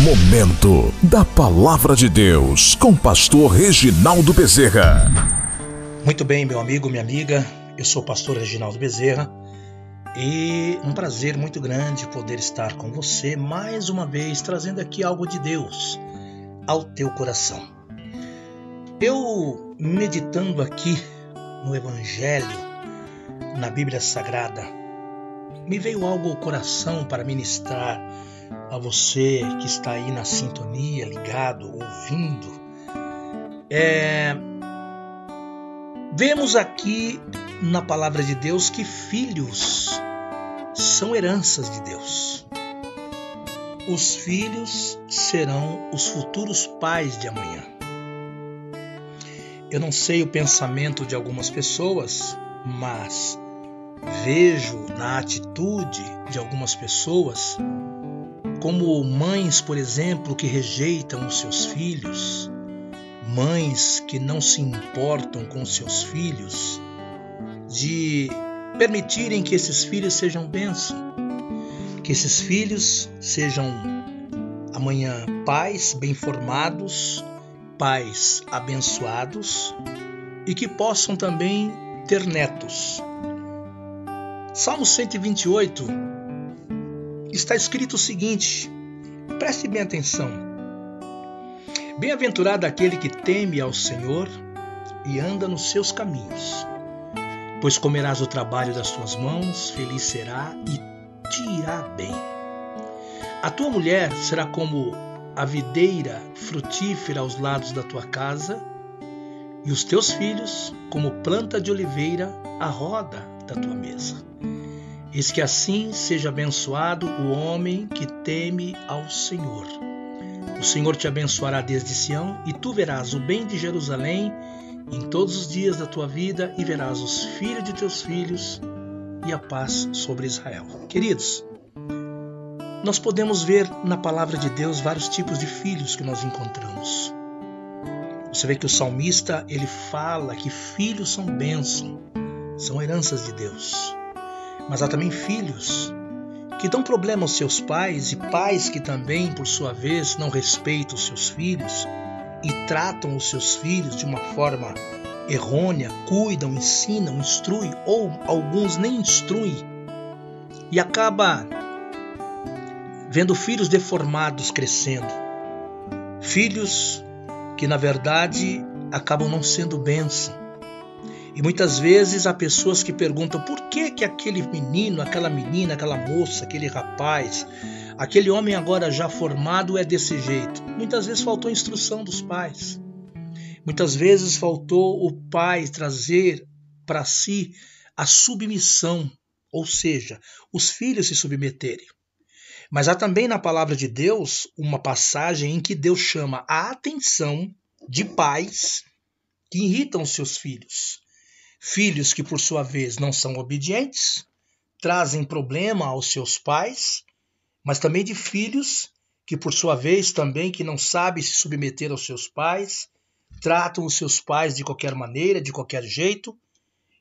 Momento da Palavra de Deus com pastor Reginaldo Bezerra. Muito bem, meu amigo, minha amiga, eu sou o pastor Reginaldo Bezerra e um prazer muito grande poder estar com você mais uma vez, trazendo aqui algo de Deus ao teu coração. Eu, meditando aqui no Evangelho, na Bíblia Sagrada, me veio algo ao coração para ministrar a você que está aí na sintonia, ligado, ouvindo. Vemos aqui na palavra de Deus que filhos são heranças de Deus. Os filhos serão os futuros pais de amanhã. Eu não sei o pensamento de algumas pessoas, mas vejo na atitude de algumas pessoas como mães, por exemplo, que rejeitam os seus filhos, mães que não se importam com os seus filhos, de permitirem que esses filhos sejam bênção, que esses filhos sejam amanhã pais bem formados, pais abençoados e que possam também ter netos. Salmo 128 está escrito o seguinte, preste bem atenção. Bem-aventurado aquele que teme ao Senhor e anda nos seus caminhos, pois comerás o trabalho das tuas mãos, feliz será e te irá bem. A tua mulher será como a videira frutífera aos lados da tua casa, e os teus filhos como planta de oliveira à roda da tua mesa. Eis que assim seja abençoado o homem que teme ao Senhor. O Senhor te abençoará desde Sião, e tu verás o bem de Jerusalém em todos os dias da tua vida, e verás os filhos de teus filhos e a paz sobre Israel. Queridos, nós podemos ver na palavra de Deus vários tipos de filhos que nós encontramos. Você vê que o salmista, ele fala que filhos são bênção, são heranças de Deus. Mas há também filhos que dão problema aos seus pais e pais que também, por sua vez, não respeitam os seus filhos e tratam os seus filhos de uma forma errônea, cuidam, ensinam, instruem ou alguns nem instruem e acaba vendo filhos deformados crescendo. Filhos que, na verdade, acabam não sendo bênção. E muitas vezes há pessoas que perguntam por que aquele menino, aquela menina, aquela moça, aquele rapaz, aquele homem agora já formado é desse jeito. Muitas vezes faltou instrução dos pais. Muitas vezes faltou o pai trazer para si a submissão, ou seja, os filhos se submeterem. Mas há também na palavra de Deus uma passagem em que Deus chama a atenção de pais que irritam os seus filhos. Filhos que, por sua vez, não são obedientes, trazem problema aos seus pais, mas também de filhos que, por sua vez, também que não sabem se submeter aos seus pais, tratam os seus pais de qualquer maneira, de qualquer jeito,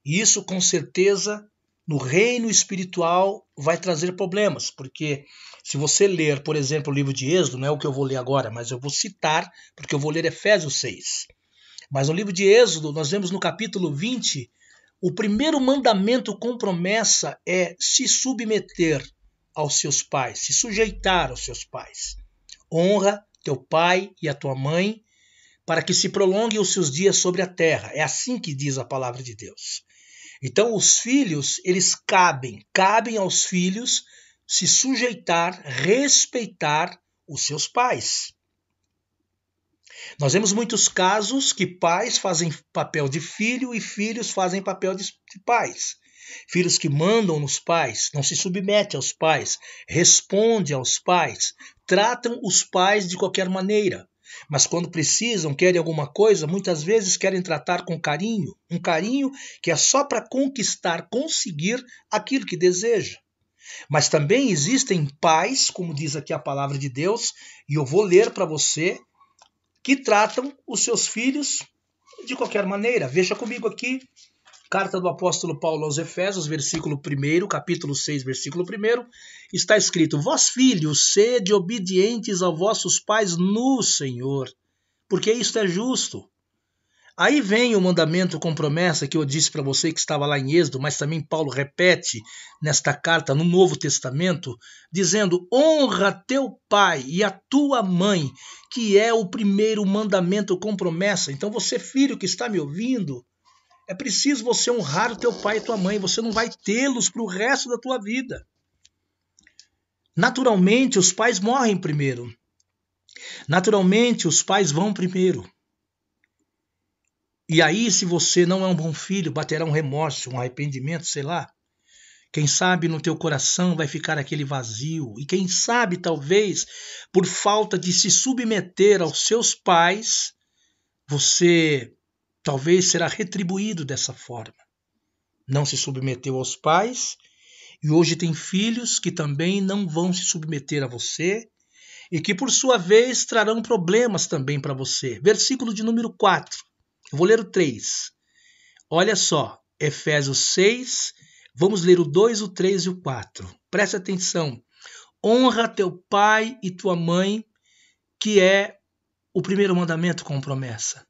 e isso, com certeza, no reino espiritual vai trazer problemas, porque se você ler, por exemplo, o livro de Êxodo, não é o que eu vou ler agora, mas eu vou citar, porque eu vou ler Efésios 6. Mas no livro de Êxodo, nós vemos no capítulo 20, o primeiro mandamento com promessa é se submeter aos seus pais, se sujeitar aos seus pais. Honra teu pai e a tua mãe, para que se prolonguem os seus dias sobre a terra. É assim que diz a palavra de Deus. Então os filhos, eles cabem aos filhos se sujeitar, respeitar os seus pais. Nós vemos muitos casos que pais fazem papel de filho e filhos fazem papel de pais. Filhos que mandam nos pais, não se submetem aos pais, respondem aos pais, tratam os pais de qualquer maneira. Mas quando precisam, querem alguma coisa, muitas vezes querem tratar com carinho. Um carinho que é só para conquistar, conseguir aquilo que deseja. Mas também existem pais, como diz aqui a palavra de Deus, e eu vou ler para você, que tratam os seus filhos de qualquer maneira. Veja comigo aqui Carta do apóstolo Paulo aos Efésios, versículo 1, capítulo 6, versículo 1, está escrito: Vós, filhos, sede obedientes aos vossos pais no Senhor, porque isto é justo. Aí vem o mandamento com promessa que eu disse para você que estava lá em Êxodo, mas também Paulo repete nesta carta no Novo Testamento, dizendo: honra teu pai e a tua mãe, que é o primeiro mandamento com promessa. Então você, filho que está me ouvindo, é preciso você honrar o teu pai e tua mãe, você não vai tê-los para o resto da tua vida. Naturalmente, os pais morrem primeiro. Naturalmente, os pais vão primeiro. E aí, se você não é um bom filho, baterá um remorso, um arrependimento, sei lá. Quem sabe no teu coração vai ficar aquele vazio. E quem sabe, talvez, por falta de se submeter aos seus pais, você talvez será retribuído dessa forma. Não se submeteu aos pais, e hoje tem filhos que também não vão se submeter a você, e que por sua vez trarão problemas também para você. Versículo de número 4. Eu vou ler o 3. Olha só, Efésios 6, vamos ler o 2, o 3 e o 4. Preste atenção. Honra teu pai e tua mãe, que é o primeiro mandamento com promessa,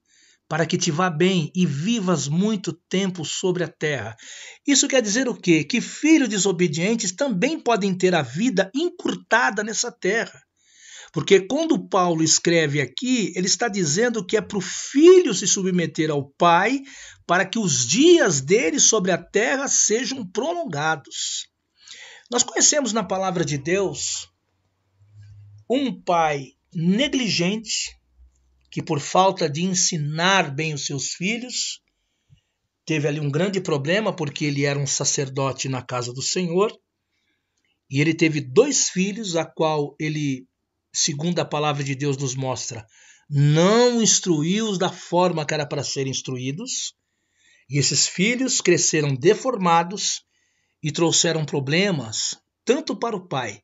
para que te vá bem e vivas muito tempo sobre a terra. Isso quer dizer o quê? Que filhos desobedientes também podem ter a vida encurtada nessa terra. Porque quando Paulo escreve aqui, ele está dizendo que é para o filho se submeter ao pai para que os dias dele sobre a terra sejam prolongados. Nós conhecemos na palavra de Deus um pai negligente que, por falta de ensinar bem os seus filhos, teve ali um grande problema porque ele era um sacerdote na casa do Senhor e ele teve 2 filhos, a qual ele, segundo a palavra de Deus nos mostra, não instruiu-os da forma que era para serem instruídos, e esses filhos cresceram deformados e trouxeram problemas tanto para o pai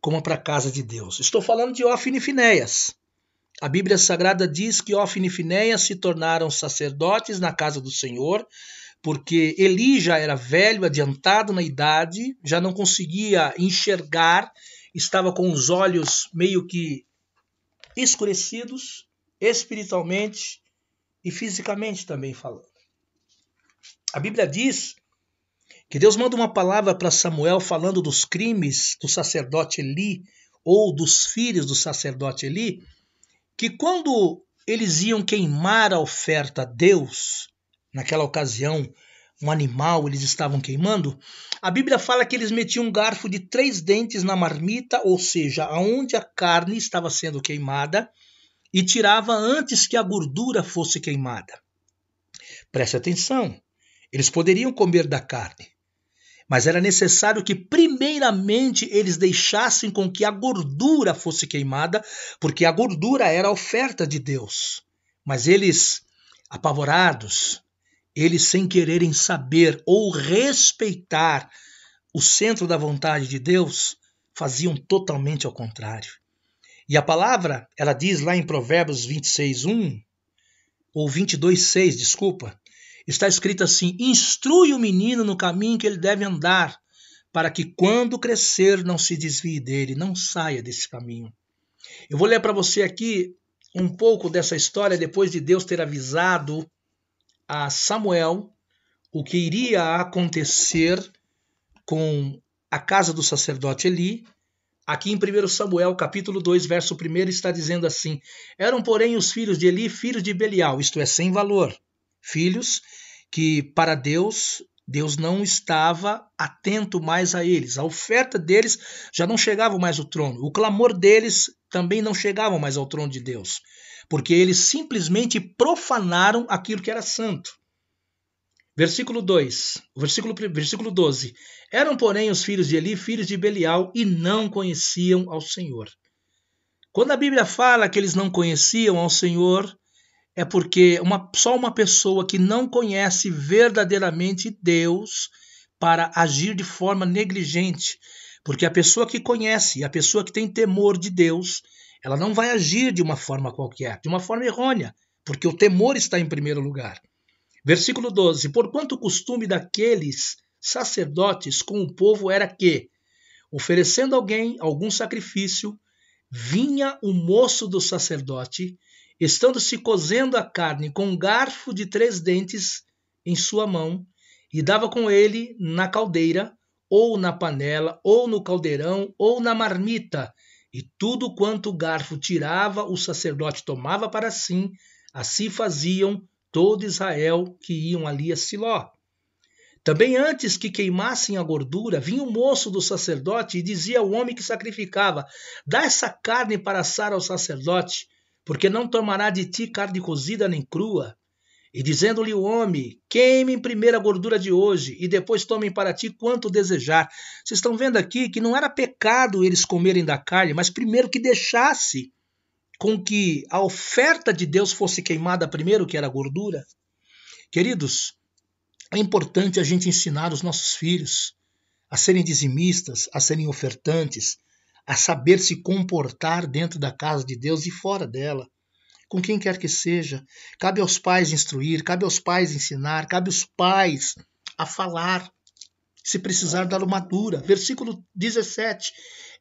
como para a casa de Deus. Estou falando de Ófine e Finéias. A Bíblia Sagrada diz que Ófine e Finéias se tornaram sacerdotes na casa do Senhor, porque Eli já era velho, adiantado na idade, já não conseguia enxergar, estava com os olhos meio que escurecidos, espiritualmente e fisicamente também falando. A Bíblia diz que Deus manda uma palavra para Samuel falando dos crimes do sacerdote Eli, ou dos filhos do sacerdote Eli, que quando eles iam queimar a oferta a Deus, naquela ocasião, um animal eles estavam queimando, a Bíblia fala que eles metiam um garfo de 3 dentes na marmita, ou seja, aonde a carne estava sendo queimada, e tirava antes que a gordura fosse queimada. Preste atenção, eles poderiam comer da carne, mas era necessário que primeiramente eles deixassem com que a gordura fosse queimada, porque a gordura era a oferta de Deus. Mas eles, apavorados, eles sem quererem saber ou respeitar o centro da vontade de Deus, faziam totalmente ao contrário. E a palavra, ela diz lá em Provérbios 26:1, ou 22:6, desculpa, está escrito assim: instrui o menino no caminho que ele deve andar, para que quando crescer não se desvie dele, não saia desse caminho. Eu vou ler para você aqui um pouco dessa história depois de Deus ter avisado a Samuel o que iria acontecer com a casa do sacerdote Eli. Aqui em 1 Samuel, capítulo 2, verso 1, está dizendo assim: eram, porém, os filhos de Eli, filhos de Belial, isto é, sem valor, filhos que para Deus não estava atento mais a eles. A oferta deles já não chegava mais ao trono. O clamor deles também não chegava mais ao trono de Deus, porque eles simplesmente profanaram aquilo que era santo. Versículo 2, versículo 12. Eram, porém, os filhos de Eli, filhos de Belial, e não conheciam ao Senhor. Quando a Bíblia fala que eles não conheciam ao Senhor, é porque só uma pessoa que não conhece verdadeiramente Deus para agir de forma negligente. Porque a pessoa que conhece, a pessoa que tem temor de Deus, ela não vai agir de uma forma qualquer, de uma forma errônea, porque o temor está em primeiro lugar. Versículo 12. Porquanto o costume daqueles sacerdotes com o povo era que, oferecendo alguém algum sacrifício, vinha o moço do sacerdote, estando se cozendo a carne com um garfo de 3 dentes em sua mão, e dava com ele na caldeira, ou na panela, ou no caldeirão, ou na marmita, e tudo quanto o garfo tirava, o sacerdote tomava para si, assim faziam todo Israel que iam ali a Siló. Também antes que queimassem a gordura, vinha o moço do sacerdote e dizia ao homem que sacrificava: dá essa carne para assar ao sacerdote, porque não tomará de ti carne cozida nem crua. E dizendo-lhe o homem: queimem primeiro a gordura de hoje, e depois tomem para ti quanto desejar. Vocês estão vendo aqui que não era pecado eles comerem da carne, mas primeiro que deixasse com que a oferta de Deus fosse queimada primeiro, que era a gordura. Queridos, é importante a gente ensinar os nossos filhos a serem dizimistas, a serem ofertantes, a saber se comportar dentro da casa de Deus e fora dela, com quem quer que seja. Cabe aos pais instruir, cabe aos pais ensinar, cabe aos pais a falar, se precisar dar uma dura. Versículo 17.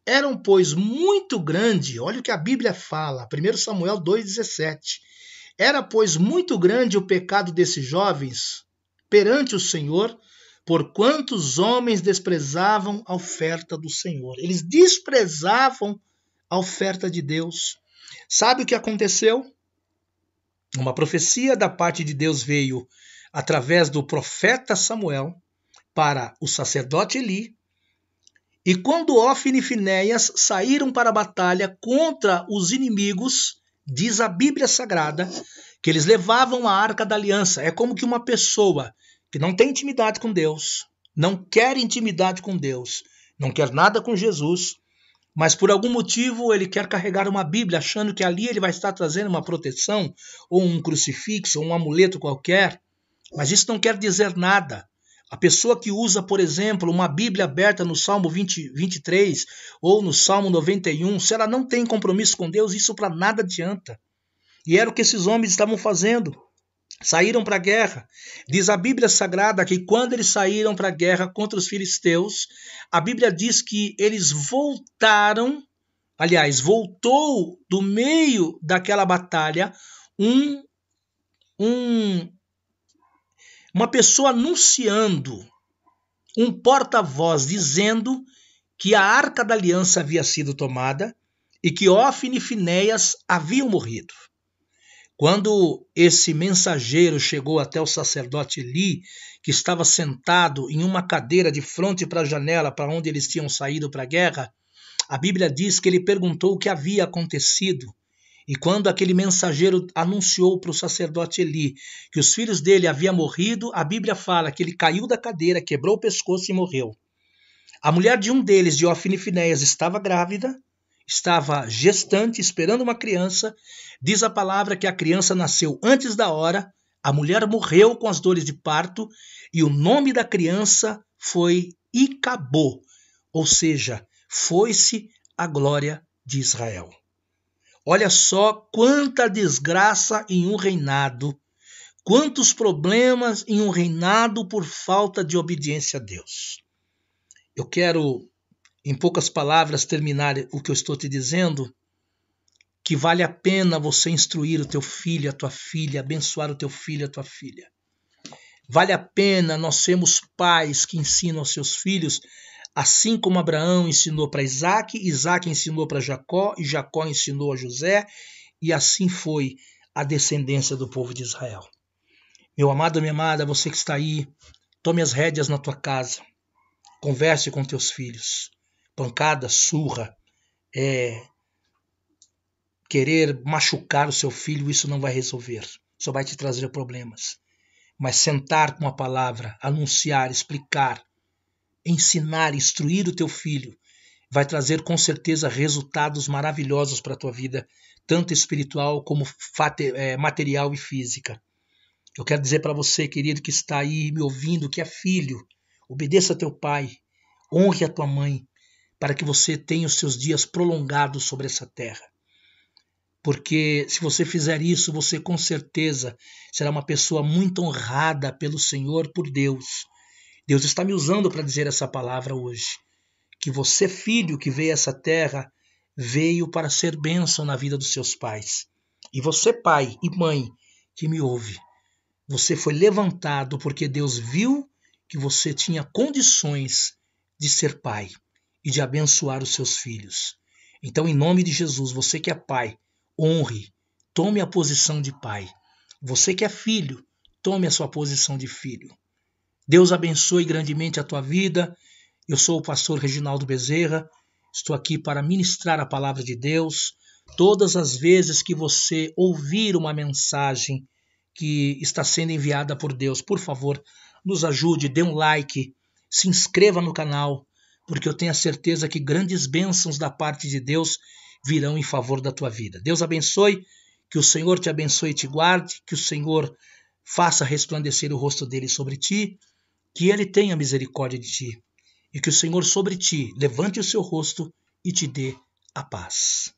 Eram, pois, muito grande, olha o que a Bíblia fala, 1 Samuel 2,17. Era, pois, muito grande o pecado desses jovens perante o Senhor, porquanto os homens desprezavam a oferta do Senhor. Eles desprezavam a oferta de Deus. Sabe o que aconteceu? Uma profecia da parte de Deus veio através do profeta Samuel para o sacerdote Eli. E quando Ofni e Finéias saíram para a batalha contra os inimigos, diz a Bíblia Sagrada, que eles levavam a Arca da Aliança. É como que uma pessoa que não tem intimidade com Deus, não quer intimidade com Deus, não quer nada com Jesus, mas por algum motivo ele quer carregar uma Bíblia, achando que ali ele vai estar trazendo uma proteção, ou um crucifixo, ou um amuleto qualquer, mas isso não quer dizer nada. A pessoa que usa, por exemplo, uma Bíblia aberta no Salmo 23 ou no Salmo 91, se ela não tem compromisso com Deus, isso para nada adianta. E era o que esses homens estavam fazendo. Saíram para a guerra. Diz a Bíblia Sagrada que quando eles saíram para a guerra contra os filisteus, a Bíblia diz que eles voltaram, aliás, voltou do meio daquela batalha uma pessoa anunciando, um porta-voz dizendo que a Arca da Aliança havia sido tomada e que Ofni e Finéias haviam morrido. Quando esse mensageiro chegou até o sacerdote Eli, que estava sentado em uma cadeira de frente para a janela para onde eles tinham saído para a guerra, a Bíblia diz que ele perguntou o que havia acontecido. E quando aquele mensageiro anunciou para o sacerdote Eli que os filhos dele haviam morrido, a Bíblia fala que ele caiu da cadeira, quebrou o pescoço e morreu. A mulher de um deles, de Ofni e Finéias, estava grávida, estava gestante, esperando uma criança. Diz a palavra que a criança nasceu antes da hora, a mulher morreu com as dores de parto e o nome da criança foi Icabô, ou seja, foi-se a glória de Israel. Olha só quanta desgraça em um reinado, quantos problemas em um reinado por falta de obediência a Deus. Eu quero, em poucas palavras, terminar o que eu estou te dizendo, que vale a pena você instruir o teu filho, a tua filha, abençoar o teu filho, a tua filha. Vale a pena nós sermos pais que ensinam aos seus filhos, assim como Abraão ensinou para Isaac, Isaac ensinou para Jacó, e Jacó ensinou a José, e assim foi a descendência do povo de Israel. Meu amado, minha amada, você que está aí, tome as rédeas na tua casa, converse com teus filhos. Pancada, surra, querer machucar o seu filho, isso não vai resolver, só vai te trazer problemas. Mas sentar com a palavra, anunciar, explicar, ensinar, instruir o teu filho, vai trazer com certeza resultados maravilhosos para a tua vida, tanto espiritual como material e física. Eu quero dizer para você, querido, que está aí me ouvindo, que é filho, obedeça a teu pai, honre a tua mãe, para que você tenha os seus dias prolongados sobre essa terra. porque se você fizer isso, você com certeza será uma pessoa muito honrada pelo Senhor, por Deus. Deus está me usando para dizer essa palavra hoje, que você, filho que veio a essa terra, veio para ser bênção na vida dos seus pais. E você, pai e mãe que me ouve, você foi levantado porque Deus viu que você tinha condições de ser pai e de abençoar os seus filhos. Então, em nome de Jesus, você que é pai, honre, tome a posição de pai. Você que é filho, tome a sua posição de filho. Deus abençoe grandemente a tua vida. Eu sou o pastor Reginaldo Bezerra. Estou aqui para ministrar a palavra de Deus. Todas as vezes que você ouvir uma mensagem que está sendo enviada por Deus, por favor, nos ajude, dê um like, se inscreva no canal, porque eu tenho a certeza que grandes bênçãos da parte de Deus virão em favor da tua vida. Deus abençoe, que o Senhor te abençoe e te guarde, que o Senhor faça resplandecer o rosto dele sobre ti, que ele tenha misericórdia de ti, e que o Senhor sobre ti levante o seu rosto e te dê a paz.